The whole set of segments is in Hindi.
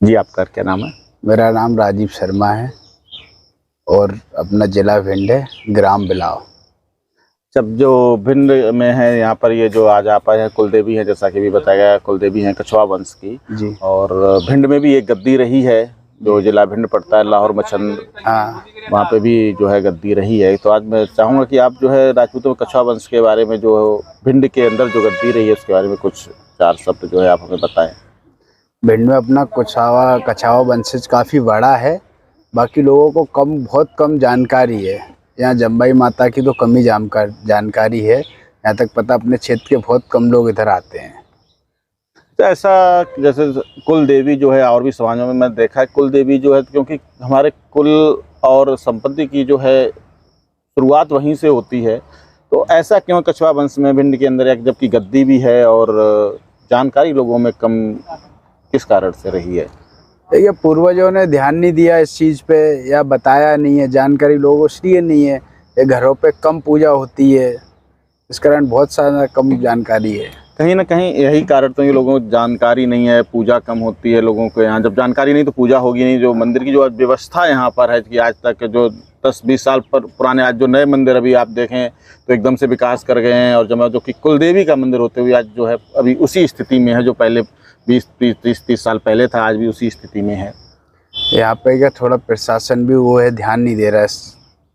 जी, आपका क्या नाम है? मेरा नाम राजीव शर्मा है और अपना जिला भिंड है, ग्राम बिलाव। सब जो भिंड में है यहाँ पर, ये जो आज आप आए हैं, कुलदेवी है, जैसा कि भी बताया गया, कुलदेवी हैं कछवा वंश की। जी और भिंड में भी एक गद्दी रही है, जो जिला भिंड पड़ता है, लाहौर मछंद, हाँ। वहाँ पे भी जो है गद्दी रही है। तो आज मैं चाहूँगा कि आप जो है राजपूतों में कछवा वंश के बारे में, जो भिंड के अंदर जो गद्दी रही है, उसके बारे में कुछ चार शब्द जो है आप हमें बताएं। भिंड में अपना कछावा वंशज काफ़ी बड़ा है। बाकी लोगों को बहुत कम जानकारी है। यहाँ जम्बाई माता की तो कम ही जानकारी है। यहाँ तक पता अपने क्षेत्र के बहुत कम लोग इधर आते हैं। तो ऐसा जैसे कुल देवी जो है, और भी समाजों में मैं देखा है कुल देवी जो है, क्योंकि हमारे कुल और संपत्ति की जो है शुरुआत वहीं से होती है। तो ऐसा क्यों कछवा वंश में भिंड के अंदर, एक जबकि गद्दी भी है, और जानकारी लोगों में कम किस कारण से रही है? देखिए, पूर्वजों ने ध्यान नहीं दिया इस चीज़ पे, या बताया नहीं है, जानकारी लोगों को इसलिए नहीं है। ये घरों पे कम पूजा होती है, इस कारण बहुत सारा कम जानकारी है। कहीं ना कहीं यही कारण तो, ये लोगों को जानकारी नहीं है, पूजा कम होती है लोगों को यहाँ। जब जानकारी नहीं तो पूजा होगी नहीं। जो मंदिर की जो व्यवस्था यहाँ पर है, कि आज तक जो 10-20 साल पर पुराने, आज जो नए मंदिर अभी आप देखें तो एकदम से विकास कर गए हैं। और जो कि कुलदेवी का मंदिर होते हुए आज जो है अभी उसी स्थिति में है, जो पहले 20-30 साल पहले था, आज भी उसी स्थिति में है। यहाँ पे क्या थोड़ा प्रशासन भी वो है, ध्यान नहीं दे रहा है।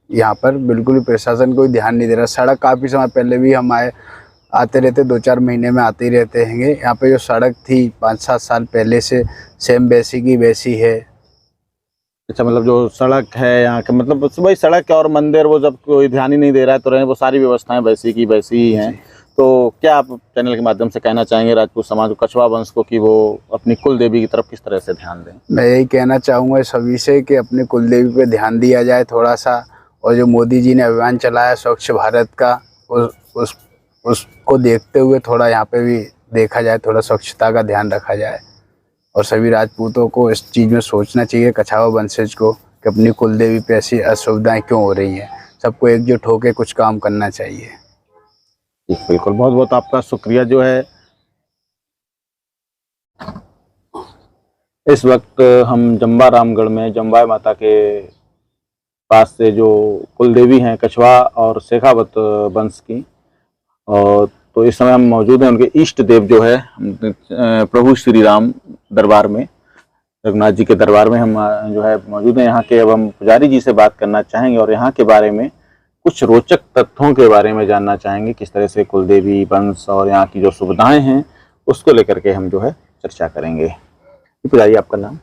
यहाँ पर बिल्कुल भी प्रशासन कोई ध्यान नहीं दे रहा। सड़क काफ़ी समय पहले भी हम आते रहते, 2-4 महीने में आते ही रहते हैं। यहाँ पे जो सड़क थी 5-7 साल पहले से सेम वैसी की वैसी है। अच्छा, मतलब जो सड़क है यहाँ का, मतलब वही सड़क और मंदिर, वो जब कोई ध्यान ही नहीं दे रहा है तो रहे, वो सारी व्यवस्थाएं वैसी की वैसी ही हैं। तो क्या आप चैनल के माध्यम से कहना चाहेंगे राजपूत समाज को, कछवा वंश को, कि वो अपनी कुल देवी की तरफ किस तरह से ध्यान दें? मैं यही कहना चाहूँगा सभी से कि अपने कुल देवी पे ध्यान दिया जाए थोड़ा सा। और जो मोदी जी ने अभियान चलाया स्वच्छ भारत का, उसको देखते हुए थोड़ा यहाँ पे भी देखा जाए, थोड़ा स्वच्छता का ध्यान रखा जाए। और सभी राजपूतों को इस चीज़ में सोचना चाहिए, कछावा वंशज को, कि अपनी कुल देवी पे ऐसी असुविधाएं क्यों हो रही हैं। सबको एकजुट होकर कुछ काम करना चाहिए। बिल्कुल, बहुत बहुत आपका शुक्रिया। जो है इस वक्त हम जम्बा रामगढ़ में जम्बाई माता के पास से, जो कुल देवी हैं कछवा और शेखावत वंश की, और तो इस समय हम मौजूद हैं उनके इष्ट देव जो है प्रभु श्री राम दरबार में, रघुनाथ जी के दरबार में हम जो है मौजूद हैं यहाँ के। अब हम पुजारी जी से बात करना चाहेंगे और यहाँ के बारे में कुछ रोचक तथ्यों के बारे में जानना चाहेंगे, किस तरह से कुलदेवी वंश और यहाँ की जो सुविधाएं हैं उसको लेकर के हम जो है चर्चा करेंगे। पुजारी, आपका नाम?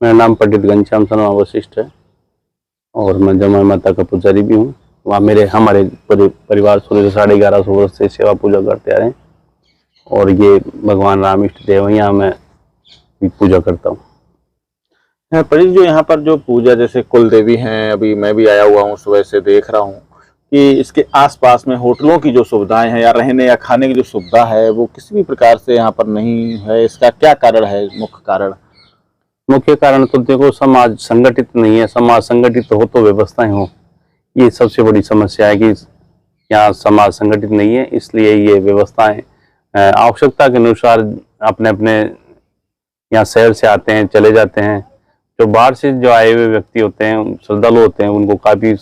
मेरा नाम पंडित घनश्याम शर्मा वशिष्ठ है और मैं जम्बाई माता का पुजारी भी हूँ। वहाँ हमारे परिवार 1150 वर्ष से सेवा पूजा करते आ रहे हैं और ये भगवान राम इष्ट देव, यहाँ मैं भी पूजा करता हूँ। पंडित, जो यहाँ पर जो पूजा, जैसे कुल देवी हैं, अभी मैं भी आया हुआ हूँ, सुबह से देख रहा हूँ कि इसके आसपास में होटलों की जो सुविधाएं हैं, या रहने या खाने की जो सुविधा है, वो किसी भी प्रकार से यहाँ पर नहीं है। इसका क्या कारण है? मुख्य कारण? मुख्य कारण तो देखो, समाज संगठित नहीं है। समाज संगठित हो तो व्यवस्थाएं हो, ये सबसे बड़ी समस्या है कि यहाँ समाज संगठित नहीं है। इसलिए ये व्यवस्थाएं आवश्यकता के अनुसार अपने अपने यहाँ शहर से आते हैं, चले जाते हैं। जो बाहर से जो आए हुए व्यक्ति होते हैं, श्रद्धालु होते हैं, उनको काफ़ी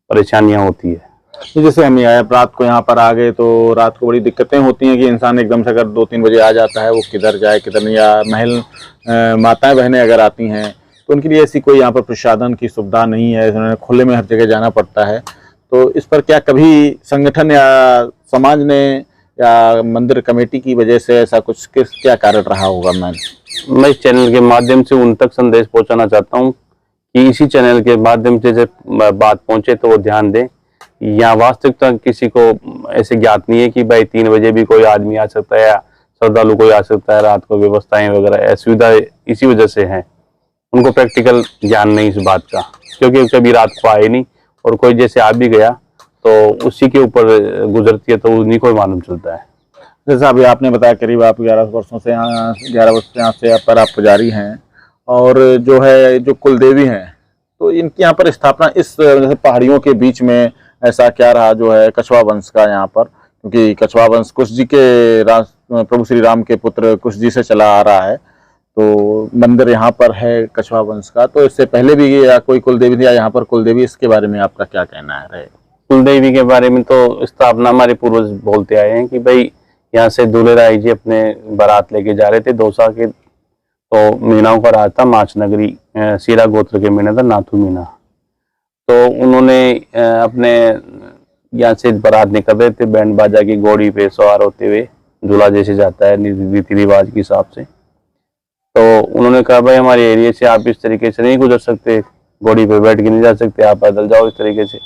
परेशानियाँ होती है। जैसे हम आए रात को यहाँ पर आ गए, तो रात को बड़ी दिक्कतें होती हैं कि इंसान एकदम से अगर 2-3 बजे आ जाता है, वो किधर जाए किधर नहीं। या महल माताएं बहनें अगर आती हैं तो उनके लिए ऐसी कोई यहाँ पर प्रसाधन की सुविधा नहीं है, उन्हें खुले में हर जगह जाना पड़ता है। तो इस पर क्या कभी संगठन या समाज ने या मंदिर कमेटी की वजह से ऐसा कुछ क्या कारण रहा होगा? मैं इस चैनल के माध्यम से उन तक संदेश पहुंचाना चाहता हूं कि इसी चैनल के माध्यम से जब बात पहुंचे तो वो ध्यान दें। यहाँ वास्तविकता किसी को ऐसे ज्ञात नहीं है कि भाई 3 बजे भी कोई आदमी आ सकता है या श्रद्धालु कोई आ सकता है। रात को व्यवस्थाएं वगैरह असुविधा इसी वजह से है। उनको प्रैक्टिकल ज्ञान नहीं इस बात का, क्योंकि कभी रात को आए नहीं, और कोई जैसे आ भी गया तो उसी के ऊपर गुजरती है, तो उन्हीं को मालूम चलता है। जैसा अभी आपने बताया, करीब आप 11 वर्षों से यहाँ, 11 वर्ष से यहाँ से पर आप पुजारी हैं, और जो है जो कुलदेवी हैं, तो इनकी यहाँ पर स्थापना इस जैसे पहाड़ियों के बीच में ऐसा क्या रहा जो है कछवा वंश का यहाँ पर? क्योंकि कछवा वंश कुश जी के प्रभु श्री राम के पुत्र कुश जी से चला आ रहा है। तो मंदिर यहाँ पर है कछवा वंश का, तो इससे पहले भी या कोई कुलदेवी थी या यहाँ पर कुलदेवी, इसके बारे में आपका क्या कहना है? कुलदेवी के बारे में तो स्थापना हमारे पूर्वज बोलते आए हैं कि भाई यहाँ से दूल्हे राय जी अपने बारात लेके जा रहे थे दौसा के, तो मीनाओं का राज था माच नगरी, सीरा गोत्र के मीना था नाथू मीना। तो उन्होंने अपने यहाँ से बारात निकल रहे थे बैंड बाजा की घोड़ी पे सवार होते हुए, दूल्हा जैसे जाता है रीति रिवाज के हिसाब से। तो उन्होंने कहा भाई हमारे एरिया से आप इस तरीके से नहीं गुजर सकते, घोड़ी पे बैठ के नहीं जा सकते, आप पैदल जाओ इस तरीके से।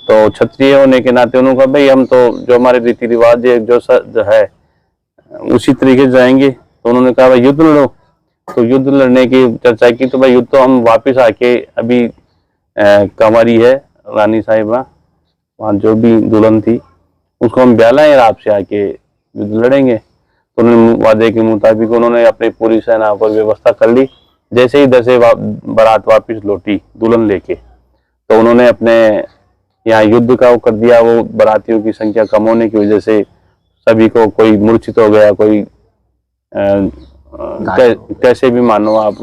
तो क्षत्रिय होने के नाते उन्होंने कहा भाई हम तो जो हमारे रीति रिवाज जो है उसी तरीके से जाएंगे। तो उन्होंने कहा भाई युद्ध लड़ो। तो युद्ध लड़ने की चर्चा की, तो भाई युद्ध तो हम वापस आके अभी कंवारी है रानी साहिबा, वहाँ जो भी दुल्हन थी उसको हम ब्याह लाएं, आपसे आके युद्ध लड़ेंगे। तो उन्होंने वादे के मुताबिक उन्होंने अपनी पूरी सेना पर व्यवस्था कर ली। जैसे ही दसे बारात वापस लौटी दुल्हन लेके, तो उन्होंने अपने यहाँ युद्ध का वो कर दिया। वो बारातियों की संख्या कम होने की वजह से सभी को, कोई मूर्छित हो गया, कोई कैसे भी मानो आप,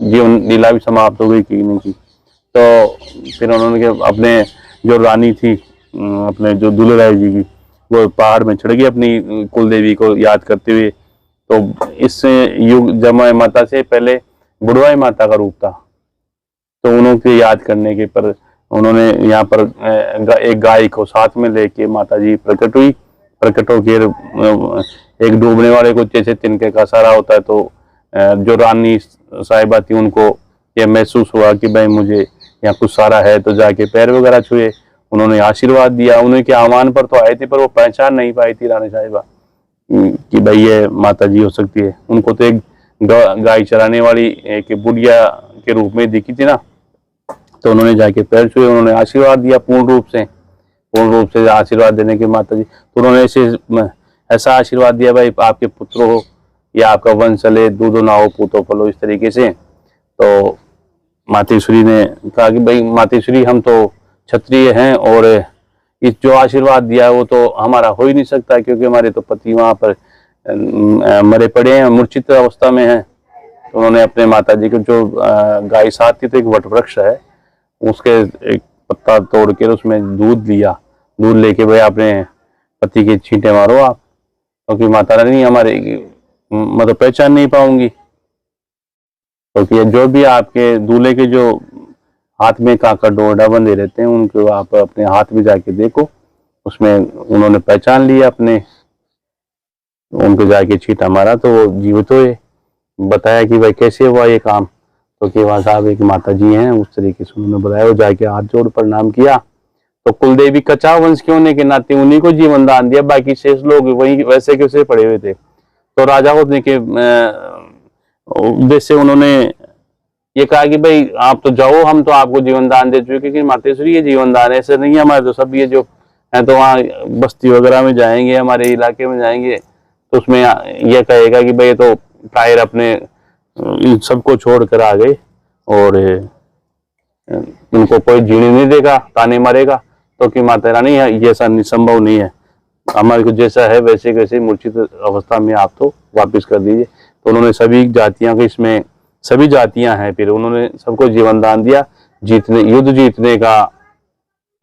जीवन लीला भी समाप्त हो गई की नहीं की। तो फिर उन्होंने अपने जो रानी थी, अपने जो दूल्हे राय जी की, वो पहाड़ में चढ़ गई अपनी कुलदेवी को याद करते हुए। तो इस युग जमाई माता से पहले बुढ़वाई माता का रूप था, तो उन्होंने याद करने के पर उन्होंने यहाँ पर एक गाय को साथ में लेके माता जी प्रकट हुई। प्रकट होकर एक डूबने वाले को जैसे तिनके का सहारा होता है, तो जो रानी साहिबा थी उनको ये महसूस हुआ कि भाई मुझे यहाँ कुछ सहारा है, तो जाके पैर वगैरह छुए, उन्होंने आशीर्वाद दिया। उन्हीं के आह्वान पर तो आए थे, पर वो पहचान नहीं पाई थी रानी साहिबा कि भाई ये माता जी हो सकती है। उनको तो एक गाय चराने वाली एक बुढ़िया के रूप में दिखी थी ना। तो उन्होंने जाके पैर छुए, उन्होंने आशीर्वाद दिया पूर्ण रूप से आशीर्वाद देने के माता जी। तो उन्होंने ऐसा आशीर्वाद दिया भाई आपके पुत्र हो या आपका वंश चले, दूधो ना हो पूतो फलो, इस तरीके से। तो मातेश्वरी ने कहा कि भाई मातेश्वरी हम तो क्षत्रिय हैं और इस जो आशीर्वाद दिया है वो तो हमारा हो ही नहीं सकता, क्योंकि हमारे तो पति वहाँ पर मरे पड़े हैं, मूर्छित अवस्था में हैं। तो उन्होंने अपने माता जी को, जो गाय साथ थी, तो एक वट वृक्ष है, उसके एक पत्ता तोड़ के उसमें दूध लिया। दूध लेके भाई अपने पति के छींटे मारो आप, क्योंकि माता रानी हमारे मतलब पहचान नहीं पाऊंगी। क्योंकि जो भी आपके दूल्हे के जो हाथ में काका डोरडा बंधे रहते हैं, उनको आप अपने हाथ में जाके देखो, उसमें उन्होंने पहचान लिया अपने, उनको जाके छींटा मारा तो वो जीवित हुए। बताया कि भाई कैसे हुआ ये काम, तो कि वहाँ साहब एक माता जी हैं, उस तरीके से उन्होंने बताया। वो जाके हाथ जोड़ प्रणाम किया। तो कुलदेवी कछवा वंश के होने के नाते उन्हीं को जीवन दान दिया, बाकी शेष लोग वही वैसे के वैसे पड़े हुए थे। तो राजा होने के उद्देश्य से उन्होंने ये कहा कि भाई आप तो जाओ, हम तो आपको जीवन दान दे चुके, क्योंकि मातेश्वरी ये जीवन दान है, ऐसे नहीं है हमारे तो सब ये जो है तो वहाँ बस्ती वगैरह में जाएंगे, हमारे इलाके में जाएंगे, तो उसमें यह कहेगा कि भाई तो टायर अपने इन सबको छोड़ कर आ गए और इनको कोई जीने नहीं देगा, ताने मारेगा। तो कि माता रानी ये ऐसा संभव नहीं है, हमारे को जैसा है वैसे कैसे मूर्छित अवस्था में आप तो वापस कर दीजिए। तो उन्होंने सभी जातियों को, इसमें सभी जातियां हैं, फिर उन्होंने सबको जीवन दान दिया, युद्ध जीतने का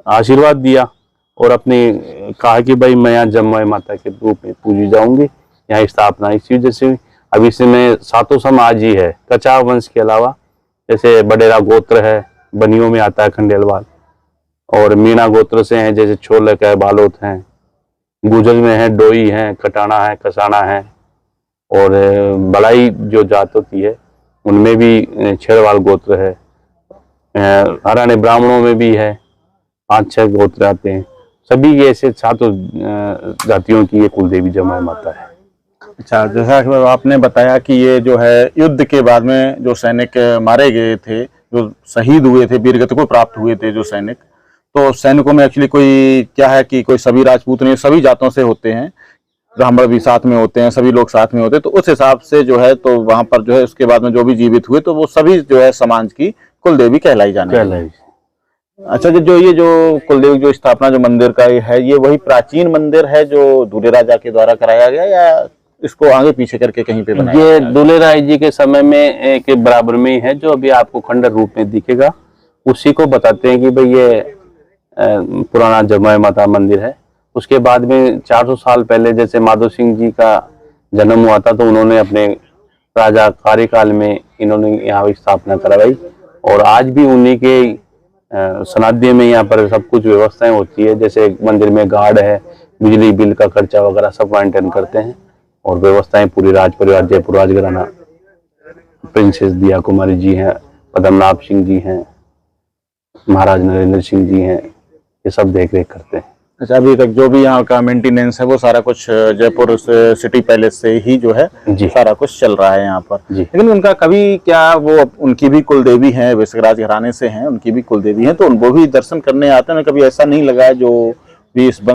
आशीर्वाद दिया और अपनी कहा कि भाई मैं यहाँ जम्मू माता के रूप में पूजी जाऊंगी। यहाँ स्थापना इसी वजह से हुई। अब इसमें सातों समाज ही है कछवा वंश के अलावा, जैसे बडेरा गोत्र है, बनियों में आता है खंडेलवाल, और मीणा गोत्र से हैं जैसे छोलक है, बालोत हैं, गुजर में है, डोई है, खटाना है, कसाना है, और बड़ाई जो जात होती है उनमें भी छेड़वाल गोत्र है। हराने ब्राह्मणों में भी है, 5-6 गोत्र आते हैं। सभी ऐसे सातों जातियों की ये कुलदेवी जमाई माता है। अच्छा, जैसा कि आपने बताया कि ये जो है युद्ध के बाद में जो सैनिक मारे गए थे, जो शहीद हुए थे, वीरगति को प्राप्त हुए थे जो सैनिक, तो सैनिकों में एक्चुअली कोई क्या है कि कोई सभी राजपूत नहीं, सभी जातों से होते हैं, ब्राह्मण भी साथ में होते हैं, सभी लोग साथ में होते हैं। तो उस हिसाब से जो है तो वहां पर जो है उसके बाद में जो भी जीवित हुए तो वो सभी जो है समाज की कुलदेवी कहलाई जाने लगी। अच्छा, जो ये जो कुलदेवी जो स्थापना जो मंदिर का है, ये वही प्राचीन मंदिर है जो दूल्हे राजा के द्वारा कराया गया, या इसको आगे पीछे करके कहीं पे बनाया ये गया है? दुले राय जी के समय में के बराबर में ही है, जो अभी आपको खंडर रूप में दिखेगा। उसी को बताते हैं कि भाई ये पुराना जमुई माता मंदिर है। उसके बाद में 400 साल पहले जैसे माधो सिंह जी का जन्म हुआ था, तो उन्होंने अपने राजा कार्यकाल में इन्होंने यहाँ की स्थापना करवाई, और आज भी उन्हीं के सनाध्य में यहाँ पर सब कुछ व्यवस्थाएं होती है। जैसे मंदिर में गार्ड है, बिजली बिल का खर्चा वगैरह सब मेंटेन करते हैं, और व्यवस्थाएं पूरी राज परिवार जयपुर राजघराना, प्रिंसेस दिया कुमारी जी हैं, पद्मनाभ सिंह जी हैं, महाराज नरेंद्र सिंह जी हैं, ये सब देख रेख करते हैं। अच्छा, अभी तक जो भी यहाँ का मेंटेनेंस है वो सारा कुछ जयपुर सिटी पैलेस से ही जो है जी सारा कुछ चल रहा है यहाँ पर। जी। लेकिन उनका कभी क्या वो उनकी भी कुल देवी है, विसराज घराने से हैं, उनकी भी कुल देवी है, तो वो भी दर्शन करने आते हैं? कभी ऐसा नहीं लगा है जो भी इस